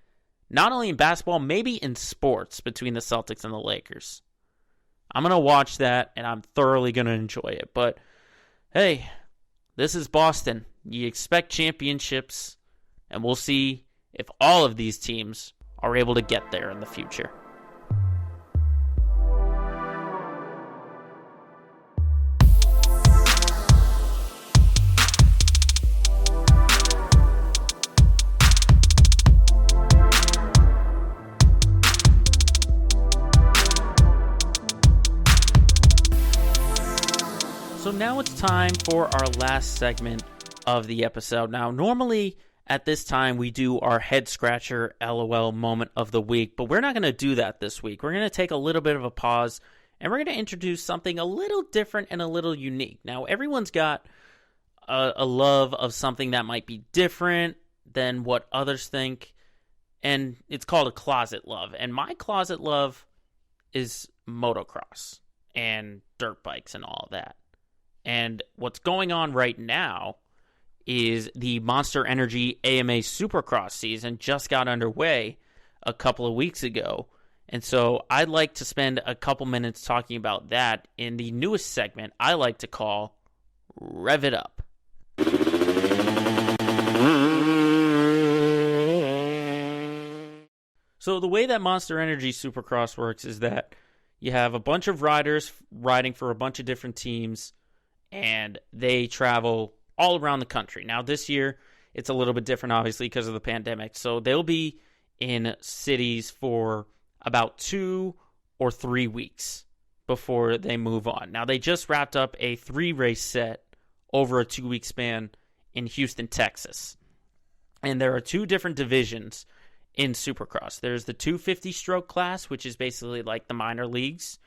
not only in basketball, maybe in sports, between the Celtics and the Lakers. I'm going to watch that, and I'm thoroughly going to enjoy it. But, hey, this is Boston. You expect championships, and we'll see if all of these teams are able to get there in the future. So now it's time for our last segment of the episode. Now, normally at this time we do our head scratcher LOL moment of the week, but we're not going to do that this week. We're going to take a little bit of a pause, and we're going to introduce something a little different and a little unique. Now, everyone's got a love of something that might be different than what others think, and it's called a closet love. And my closet love is motocross and dirt bikes and all of that. And what's going on right now is the Monster Energy AMA Supercross season just got underway a couple of weeks ago. And so I'd like to spend a couple minutes talking about that in the newest segment I like to call Rev It Up. So the way that Monster Energy Supercross works is that you have a bunch of riders riding for a bunch of different teams, and they travel all around the country. Now, this year, it's a little bit different, obviously, because of the pandemic. So they'll be in cities for about 2 or 3 weeks before they move on. Now, they just wrapped up a 3-race set over a 2-week span in Houston, Texas. And there are 2 different divisions in Supercross. There's the 250-stroke class, which is basically like the minor leagues.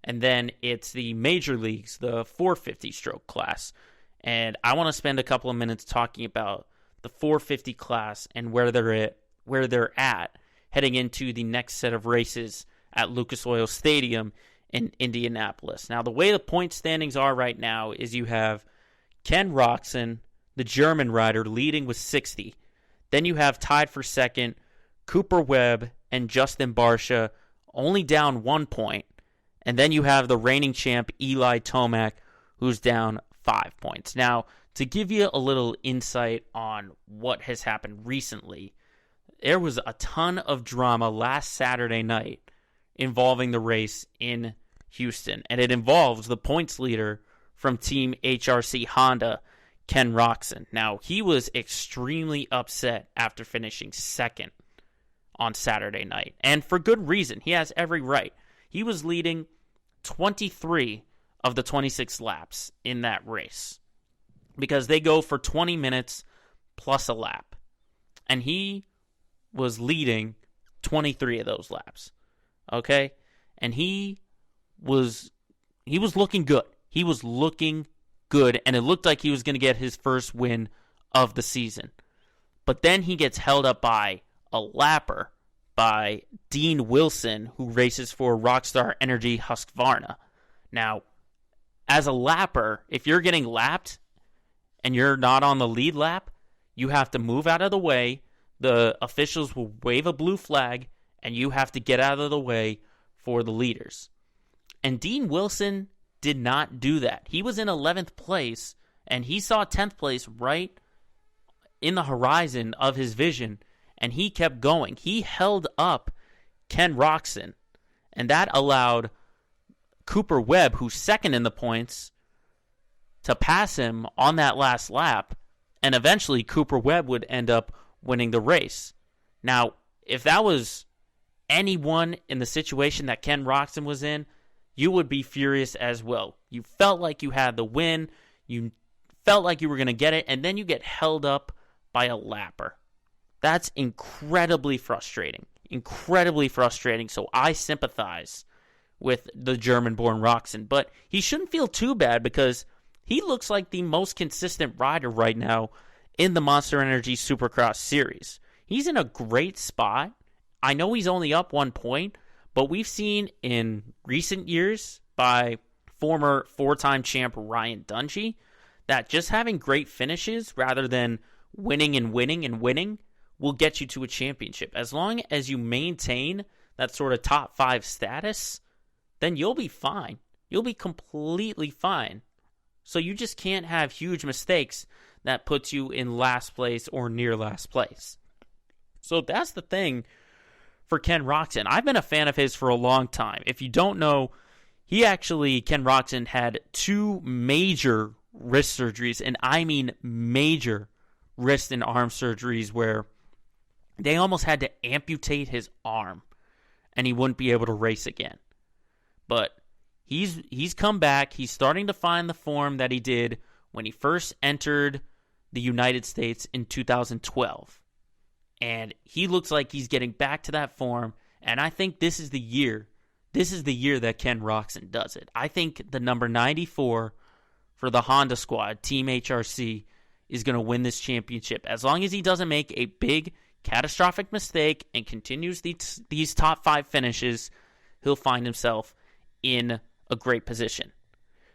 And then it's the major leagues, the 450-stroke class. And I want to spend a couple of minutes talking about the 450 class and where they're at heading into the next set of races at Lucas Oil Stadium in Indianapolis. Now, the way the point standings are right now is you have Ken Roczen, the German rider, leading with 60. Then you have tied for second Cooper Webb and Justin Barcia, only down 1 point. And then you have the reigning champ Eli Tomac, who's down 5 points. Now, to give you a little insight on what has happened recently, there was a ton of drama last Saturday night involving the race in Houston, and it involves the points leader from Team HRC Honda, Ken Roczen. Now, he was extremely upset after finishing second on Saturday night, and for good reason. He has every right. He was leading 23 of the 26 laps in that race because they go for 20 minutes plus a lap, and he was leading 23 of those laps. Okay? And he was looking good. He was looking good, and it looked like he was going to get his first win of the season. But then he gets held up by a lapper, by Dean Wilson, who races for Rockstar Energy Husqvarna. Now, as a lapper, if you're getting lapped and you're not on the lead lap, you have to move out of the way. The officials will wave a blue flag, and you have to get out of the way for the leaders. And Dean Wilson did not do that. He was in 11th place, and he saw 10th place right in the horizon of his vision, and he kept going. He held up Ken Roczen, and that allowed Cooper Webb, who's second in the points, to pass him on that last lap, and eventually Cooper Webb would end up winning the race. Now, if that was anyone in the situation that Ken Roczen was in, you would be furious as well. You felt like you had the win, you felt like you were going to get it, and then you get held up by a lapper. That's incredibly frustrating. Incredibly frustrating, so I sympathize with the German-born Roczen, but he shouldn't feel too bad because he looks like the most consistent rider right now in the Monster Energy Supercross Series. He's in a great spot. I know he's only up 1 point, but we've seen in recent years by former four-time champ Ryan Dungey that just having great finishes rather than winning and winning and winning will get you to a championship. As long as you maintain that sort of top 5 status, then you'll be fine. You'll be completely fine. So you just can't have huge mistakes that puts you in last place or near last place. So that's the thing for Ken Roczen. I've been a fan of his for a long time. If you don't know, Ken Roczen had 2 major wrist surgeries, and I mean major wrist and arm surgeries where they almost had to amputate his arm and he wouldn't be able to race again. But he's come back. He's starting to find the form that he did when he first entered the United States in 2012. And he looks like he's getting back to that form, and I think this is the year. This is the year that Ken Roczen does it. I think the number 94 for the Honda squad, Team HRC, is going to win this championship. As long as he doesn't make a big, catastrophic mistake and continues these top 5 finishes, he'll find himself in a great position.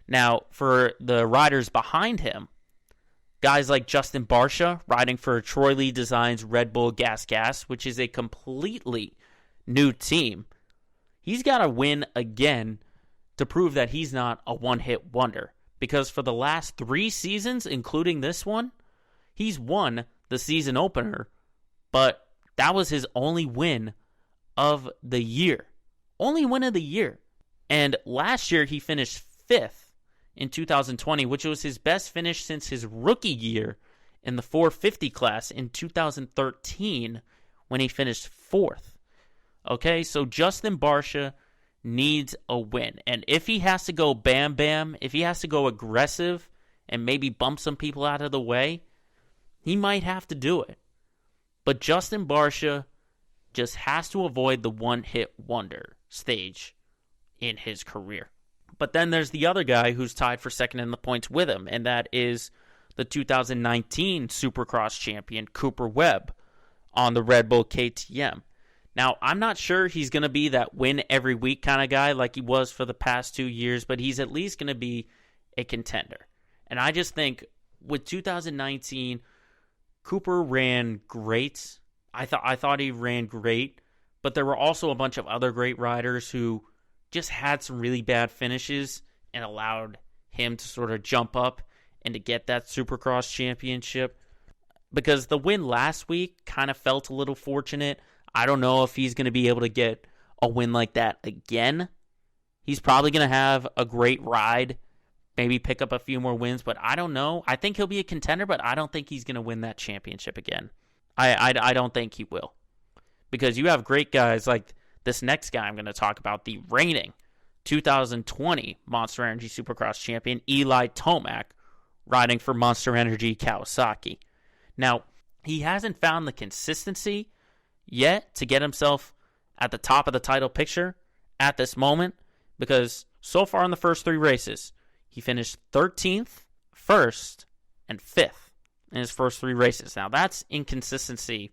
Now, for the riders behind him, guys like Justin Barcia, riding for Troy Lee Designs Red Bull Gas, which is a completely new team. He's got to win again to prove that he's not a one-hit wonder. Because for the last 3 seasons, including this one, he's won the season opener, but that was his only win of the year. Only win of the year. And last year, he finished 5th in 2020, which was his best finish since his rookie year in the 450 class in 2013 when he finished 4th. Okay, so Justin Barcia needs a win. And if he has to go bam, if he has to go aggressive and maybe bump some people out of the way, he might have to do it. But Justin Barcia just has to avoid the one-hit wonder stage in his career. But then there's the other guy who's tied for second in the points with him, and that is the 2019 Supercross champion, Cooper Webb, on the Red Bull KTM. Now, I'm not sure he's going to be that win every week kind of guy like he was for the past 2 years, but he's at least going to be a contender. And I just think with 2019, Cooper ran great. I thought he ran great, but there were also a bunch of other great riders who just had some really bad finishes and allowed him to sort of jump up and to get that Supercross championship. Because the win last week kind of felt a little fortunate. I don't know if he's going to be able to get a win like that again. He's probably going to have a great ride, maybe pick up a few more wins, but I don't know. I think he'll be a contender, but I don't think he's going to win that championship again. I don't think he will. Because you have great guys like this next guy I'm going to talk about, the reigning 2020 Monster Energy Supercross champion, Eli Tomac, riding for Monster Energy Kawasaki. Now, he hasn't found the consistency yet to get himself at the top of the title picture at this moment, because so far in the first 3 races, he finished 13th, 1st, and 5th in his first 3 races. Now, that's inconsistency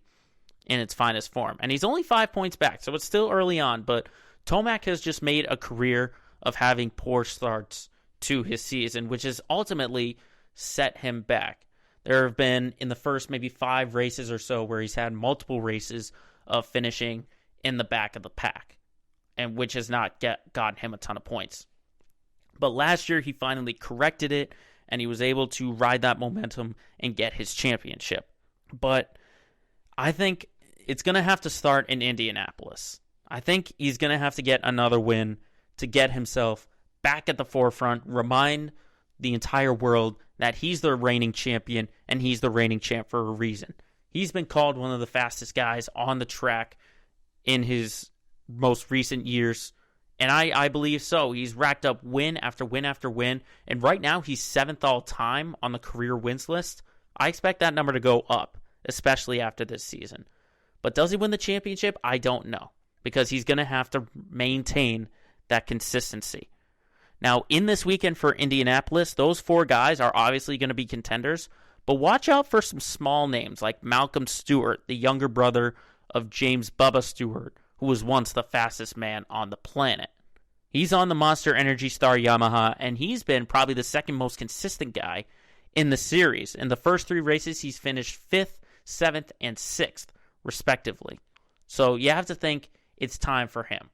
in its finest form. And he's only 5 points back, so it's still early on, but Tomac has just made a career of having poor starts to his season, which has ultimately set him back. There have been, in the first maybe 5 races or so, where he's had multiple races of finishing in the back of the pack, and which has not gotten him a ton of points. But last year, he finally corrected it, and he was able to ride that momentum and get his championship. But I think it's going to have to start in Indianapolis. I think he's going to have to get another win to get himself back at the forefront, remind the entire world that he's the reigning champion, and he's the reigning champ for a reason. He's been called one of the fastest guys on the track in his most recent years, and I believe so. He's racked up win after win after win, and right now he's 7th all-time on the career wins list. I expect that number to go up, especially after this season. But does he win the championship? I don't know, because he's going to have to maintain that consistency. Now, in this weekend for Indianapolis, those 4 guys are obviously going to be contenders, but watch out for some small names like Malcolm Stewart, the younger brother of James Bubba Stewart, who was once the fastest man on the planet. He's on the Monster Energy Star Yamaha, and he's been probably the second most consistent guy in the series. In the first 3 races, he's finished 5th, 7th, and 6th, respectively. So you have to think it's time for him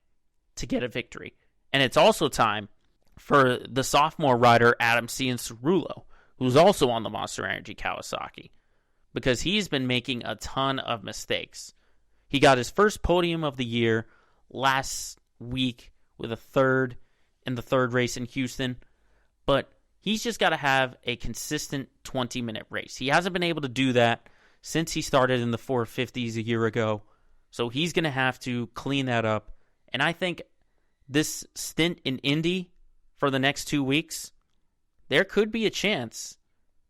to get a victory. And it's also time for the sophomore rider Adam Cianciarulo, who's also on the Monster Energy Kawasaki, because he's been making a ton of mistakes. He got his first podium of the year last week with a 3rd in the 3rd race in Houston, but he's just got to have a consistent 20-minute race. He hasn't been able to do that since he started in the 450s a year ago, so he's going to have to clean that up. And I think this stint in Indy for the next 2 weeks, there could be a chance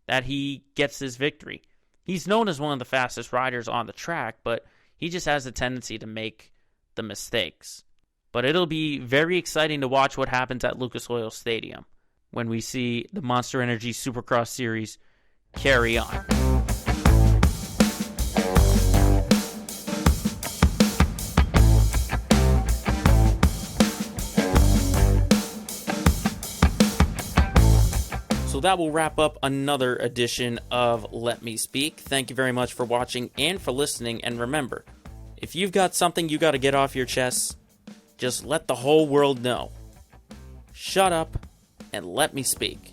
that he gets this victory. He's known as one of the fastest riders on the track, but he just has a tendency to make the mistakes. But it'll be very exciting to watch what happens at Lucas Oil Stadium when we see the Monster Energy Supercross Series carry on. So that will wrap up another edition of Let Me Speak. Thank you very much for watching and for listening. And remember, if you've got something you got to get off your chest, just let the whole world know. Shut up and let me speak.